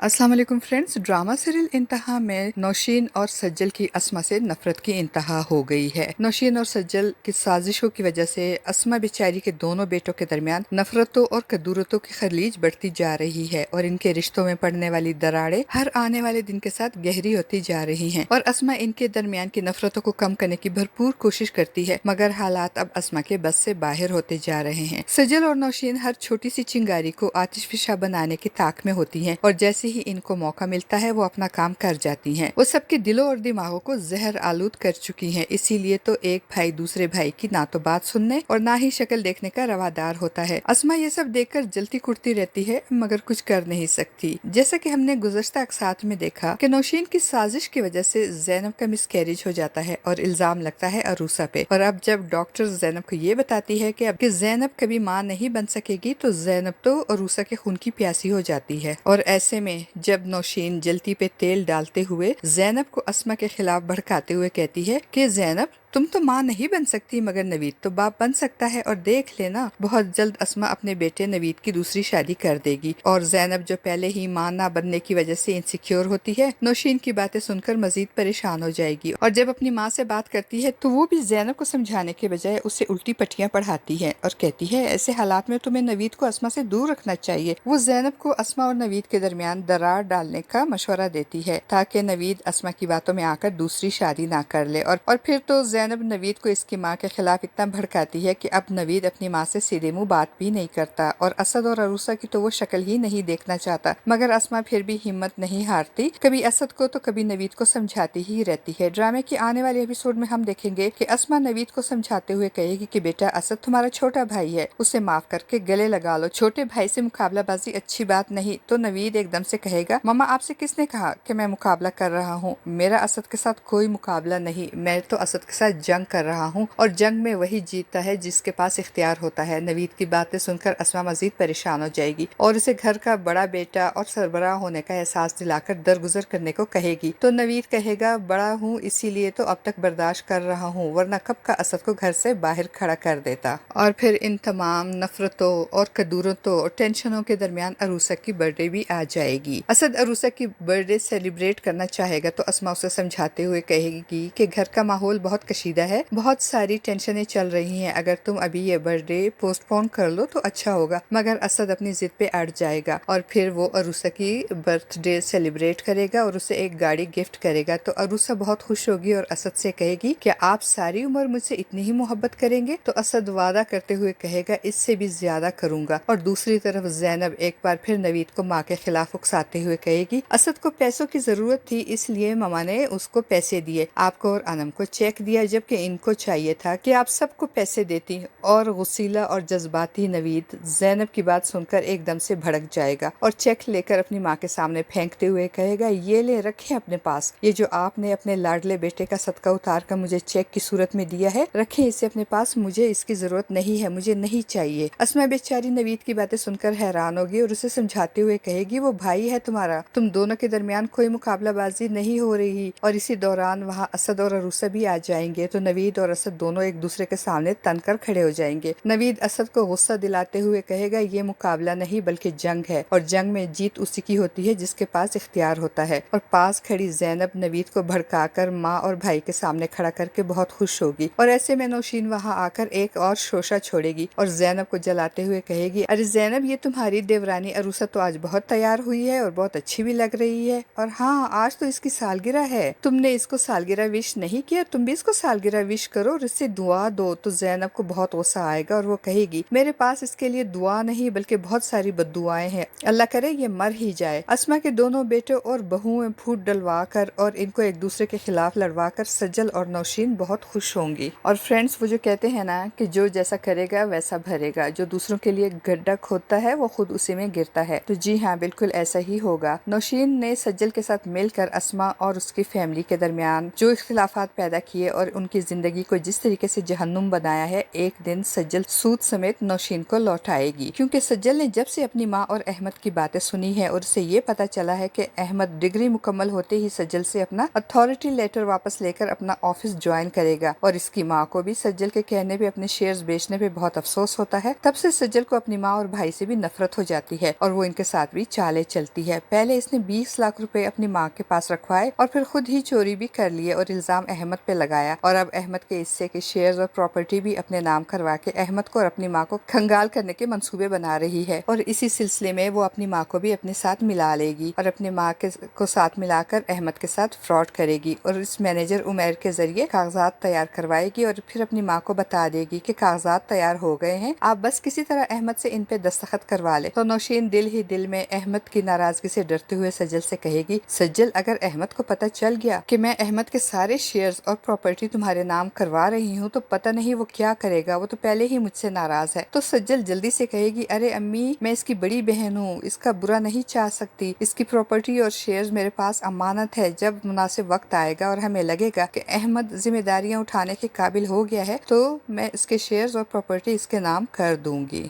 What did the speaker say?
अस्सलाम वालेकुम friends. Drama serial इंतहा में नौशीन और सज्जल की अस्मा से नफरत की इंतहा हो गई है। नौशीन और सज्जल की साजिशों की वजह से अस्मा बेचारी के दोनों बेटों के दरमियान नफरतों और कदूरतों की खलीज बढ़ती जा रही है और इनके रिश्तों में पड़ने वाली दरारें हर आने वाले दिन के साथ गहरी होती जा रही हैं और अस्मा इनके दरमियान की नफरतों को कम करने की भरपूर कोशिश करती है, मगर हालात अब अस्मा के बस से बाहर होते जा रहे हैं। सज्जल और नौशीन हर छोटी सी चिंगारी को आतिशफिशा बनाने की ताक में होती हैं और जैसे ही इनको मौका मिलता है वो अपना काम कर जाती हैं। वो सबके दिलों और दिमागों को जहर आलूद कर चुकी हैं। इसीलिए तो एक भाई दूसरे भाई की ना तो बात सुनने और ना ही शक्ल देखने का रवादार होता है। अस्मा ये सब देखकर जलती कुड़ती रहती है, मगर कुछ कर नहीं सकती। जैसा कि हमने गुज़श्ता अक़सात में देखा कि नौशीन की साजिश की वजह से ज़ैनब का मिसकैरेज हो जाता है और इल्जाम लगता है अरूसा पे। और अब जब डॉक्टर ज़ैनब को ये बताती है कि अब कि ज़ैनब कभी माँ नहीं बन सकेगी, तो ज़ैनब तो अरूसा के खून की प्यासी हो जाती है। और ऐसे में जब नौशीन जलती पे तेल डालते हुए ज़ैनब को अस्मा के खिलाफ भड़काते हुए कहती है कि ज़ैनब तुम तो माँ नहीं बन सकती, मगर नवीद तो बाप बन सकता है, और देख लेना बहुत जल्द अस्मा अपने बेटे नवीद की दूसरी शादी कर देगी। और ज़ैनब जो पहले ही माँ ना बनने की वजह से इनसिक्योर होती है, नौशीन की बातें सुनकर मजीद परेशान हो जाएगी और जब अपनी माँ से बात करती है तो वो भी ज़ैनब को समझाने के बजाय उसे उल्टी पट्टियाँ पढ़ाती है और कहती है ऐसे हालात में तुम्हें नवीद को अस्मा से दूर रखना चाहिए। वो ज़ैनब को अस्मा और नवीद के दरमियान दरार डालने का मशवरा देती है ताकि नवीद अस्मा की बातों में आकर दूसरी शादी ना कर ले। और फिर तो ज़ैनब नवीद को इसकी माँ के खिलाफ इतना भड़काती है कि अब नवीद अपनी माँ से सीधे मुंह बात भी नहीं करता और असद और अरूसा की तो वो शक्ल ही नहीं देखना चाहता। मगर अस्मा फिर भी हिम्मत नहीं हारती, कभी असद को तो कभी नवीद को समझाती ही रहती है। ड्रामे के आने वाले एपिसोड में हम देखेंगे कि अस्मा नवीद को समझाते हुए कहेगी कि बेटा असद तुम्हारा छोटा भाई है, उसे माफ करके गले लगा लो, छोटे भाई से मुकाबलाबाजी अच्छी बात नहीं। तो नवीद एकदम से कहेगा मम्मा आपसे किसने कहा कि मैं मुकाबला कर रहा हूँ, मेरा असद के साथ कोई मुकाबला नहीं, मैं तो असद के साथ जंग कर रहा हूँ और जंग में वही जीतता है जिसके पास इख्तियार होता है। नवीद की बातें सुनकर अस्मा मजीद परेशान हो जाएगी और उसे घर का बड़ा बेटा और सरबराह होने का एहसास दिलाकर दरगुजर करने को कहेगी। तो नवीद कहेगा बड़ा हूँ इसीलिए तो अब तक बर्दाश्त कर रहा हूँ, वरना कब का असद को घर से बाहर खड़ा कर देता। और फिर इन तमाम नफरतों और कदूरतों और टेंशनों के दरमियान अरूसा की बर्थडे भी आ जाएगी। असद अरूसा की बर्थडे सेलिब्रेट करना चाहेगा तो अस्मा उसे समझाते हुए कहेगी कि घर का माहौल बहुत कशीदा है, बहुत सारी टेंशनें चल रही हैं, अगर तुम अभी ये बर्थडे पोस्टपोन कर लो तो अच्छा होगा। मगर असद अपनी जिद पे अड़ जाएगा और फिर वो अरूसा की बर्थडे सेलिब्रेट करेगा और उसे एक गाड़ी गिफ्ट करेगा। तो अरूसा बहुत खुश होगी और असद से कहेगी कि आप सारी उम्र मुझसे इतनी ही मोहब्बत करेंगे। तो असद वादा करते हुए कहेगा इससे भी ज्यादा करूंगा। और दूसरी तरफ ज़ैनब एक बार फिर नवीद को माँ के खिलाफ उकसाते हुए कहेगी असद को पैसों की जरूरत थी, इसलिए मामा ने उसको पैसे दिए, आपको और अनम को चेक दिया, जबकि इनको चाहिए था कि आप सबको पैसे देती। और गुस्सीला और जज्बाती नवीद ज़ैनब की बात सुनकर एकदम से भड़क जाएगा और चेक लेकर अपनी माँ के सामने फेंकते हुए कहेगा ये ले रखें अपने पास, ये जो आपने अपने लाडले बेटे का सदका उतार कर मुझे चेक की सूरत में दिया है, रखें इसे अपने पास, मुझे इसकी जरूरत नहीं है, मुझे नहीं चाहिए। अस्मा बेचारी नवीद की बातें सुनकर हैरान होगी और उसे समझाते हुए कहेगी वो भाई है तुम्हारा, तुम दोनों के दरमियान कोई मुकाबलाबाजी नहीं हो रही। और इसी दौरान वहाँ असद और अरूसा भी आ जाएंगे तो नवीद और असद दोनों एक दूसरे के सामने तनकर खड़े हो जाएंगे। नवीद असद को गुस्सा दिलाते हुए कहेगा ये मुकाबला नहीं बल्कि जंग है और जंग में जीत उसी की होती है जिसके पास इख्तियार होता है। और पास खड़ी ज़ैनब नवीद को भड़काकर माँ और भाई के सामने खड़ा करके बहुत खुश होगी और ऐसे में नौशीन वहाँ आकर एक और शोशा छोड़ेगी और ज़ैनब को जलाते हुए कहेगी अरे ज़ैनब ये तुम्हारी देवरानी अरूसा तो आज बहुत तैयार हुई है और बहुत अच्छी भी लग रही है, और हाँ आज तो इसकी सालगिरह है, तुमने इसको सालगिरह विश नहीं किया, तुम भी इसको सालगिरह विश करो और इससे दुआ दो। तो ज़ैनब को बहुत गुस्सा आएगा और वो कहेगी मेरे पास इसके लिए दुआ नहीं बल्कि बहुत सारी बद्दुआएं हैं, अल्लाह करे ये मर ही जाए। अस्मा के दोनों बेटे और बहुएं फूट डलवा कर और इनको एक दूसरे के खिलाफ लड़वा कर सज्जल और नौशीन बहुत खुश होंगी। और फ्रेंड्स वो जो कहते हैं ना कि जो जैसा करेगा वैसा भरेगा, जो दूसरों के लिए गड्ढा खोदता है वो खुद उसी में गिरता है। तो जी हाँ बिल्कुल ऐसा ही होगा। नौशीन ने सज्जल के साथ मिलकर अस्मा और उसकी फैमिली के दरमियान जो इख्तिलाफात पैदा किए और ان کی زندگی کو جس طریقے سے جہنم بنایا ہے، ایک دن سجل سود سمیت نوشین کو لوٹائے گی، کیونکہ سجل نے جب سے اپنی ماں اور احمد کی باتیں سنی ہے اور اسے یہ پتا چلا ہے کہ احمد ڈگری مکمل ہوتے ہی سجل سے اپنا اتھارٹی لیٹر واپس لے کر اپنا آفس جوائن کرے گا، اور اس کی ماں کو بھی سجل کے کہنے پہ اپنے شیئرز بیچنے پہ بہت افسوس ہوتا ہے۔ تب سے سجل کو اپنی ماں اور بھائی سے بھی نفرت ہو جاتی ہے اور وہ ان کے ساتھ بھی چالیں چلتی ہے۔ پہلے اس نے 20 لاکھ روپے اپنی ماں کے پاس رکھوائے اور پھر خود ہی چوری بھی کر لیے اور الزام احمد پہ لگایا، اور اب احمد کے حصے کے شیئرز اور پراپرٹی بھی اپنے نام کروا کے احمد کو اور اپنی ماں کو کھنگال کرنے کے منصوبے بنا رہی ہے، اور اسی سلسلے میں وہ اپنی ماں کو بھی اپنے ساتھ ملا لے گی اور اپنی ماں کو ساتھ ملا کر احمد کے ساتھ فراڈ کرے گی، اور اس مینیجر عمیر کے ذریعے کاغذات تیار کروائے گی اور پھر اپنی ماں کو بتا دے گی کہ کاغذات تیار ہو گئے ہیں، آپ بس کسی طرح احمد سے ان پہ دستخط کروا لے۔ تو نوشین دل ہی دل میں احمد کی ناراضگی سے ڈرتے ہوئے سجل سے کہے گی، سجل اگر احمد کو پتہ چل گیا کہ میں احمد کے سارے شیئرز اور پراپرٹی تمہارے نام کروا رہی ہوں تو پتہ نہیں وہ کیا کرے گا، وہ تو پہلے ہی مجھ سے ناراض ہے۔ تو سجل جلدی سے کہے گی، ارے امی میں اس کی بڑی بہن ہوں، اس کا برا نہیں چاہ سکتی، اس کی پراپرٹی اور شیئرز میرے پاس امانت ہے، جب مناسب وقت آئے گا اور ہمیں لگے گا کہ احمد ذمہ داریاں اٹھانے کے قابل ہو گیا ہے تو میں اس کے شیئرز اور پراپرٹی اس کے نام کر دوں گی۔